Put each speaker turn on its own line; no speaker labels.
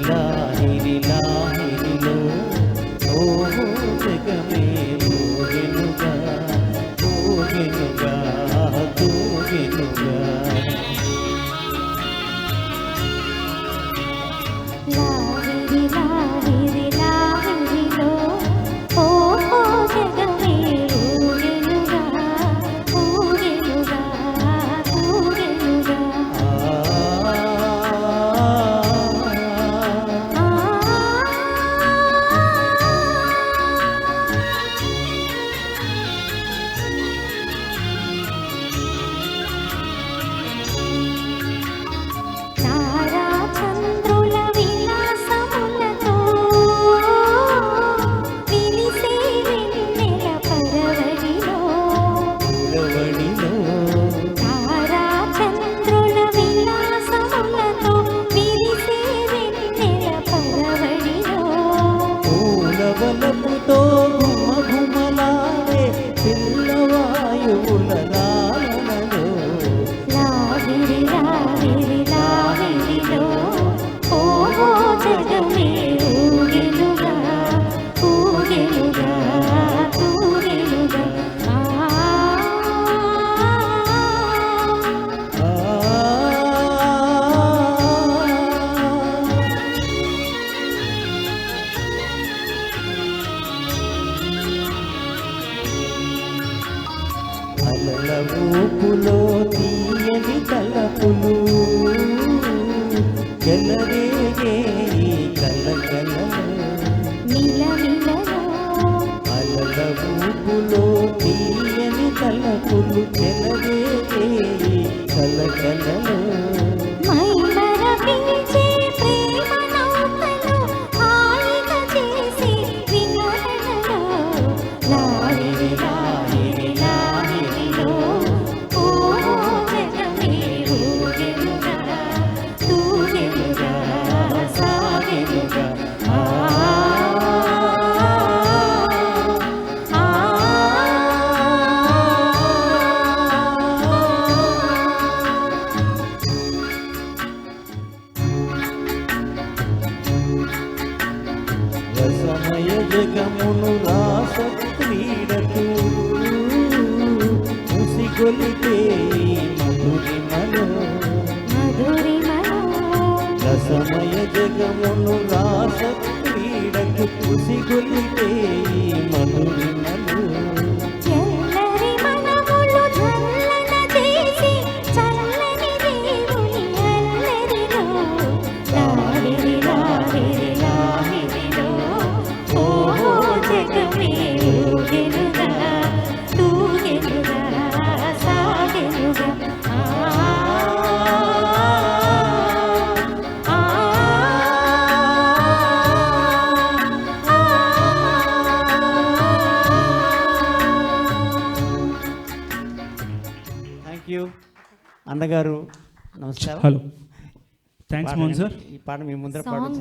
లాహిరి లాహిరిలో ఓహో జగమే ఊగెనుగా ఊగెనుగా తూగెనుగా.
లాహిరి లాహిరి లాహిరిలో ఓహో జగమే ఊగెనుగా ఊగెనుగా ఊగెనుగా. తారా చంద్రుల విలాసములతో విలిసే వెన్నెల పరవడిలో తారా చంద్రుల విలాసములతో విలిసే వెన్నెల పరవడిలో
పూలవలపుతో ఘుమఘుమలాడే పిల్లవాయువుల లాలనలో
లాహిరి లాహిరి లాహిరిలో ఓహో జగమే ఊగెనుగా ఊగెనుగా ఊగెనుగా.
అలల ఊపులో తీయని తలపులు చెలరేగే ఈ కలకలలో
నిలమిలలో
అలల ఊపులో తీయని తలపులు చెలరేగే ఈ కలకలలో
మైమరపించే ప్రేమ నౌకలో హాయిగా చేసే వినోదనలో లాహిరి లాహిరి లాహిరిలో ఓహో జగమే ఊగెనుగా తూగెనుగా సాగెనుగా.
రసమయ జగమును రాస క్రీడకు ముసిగొలిపే మధురిమలో
మధురిమలో
రసమయ జగమును రాస క్రీడకు ముసిగొలిపే మధురిమలో
ఎల్లరి మనములు చల్లన చేసి చల్లని దేవుని అల్లరిలో లాహిరి లాహిరి లాహిరిలో ఓహో జగమే ఊగెనుగా తూగెనుగా సాగెనుగా.
థ్యాంక్ యూ అన్నగారు, నమస్కారం.
Hello, thanks Mohan sir.
ఈ పాట మీ ముందర
సాంగ్
పాడు.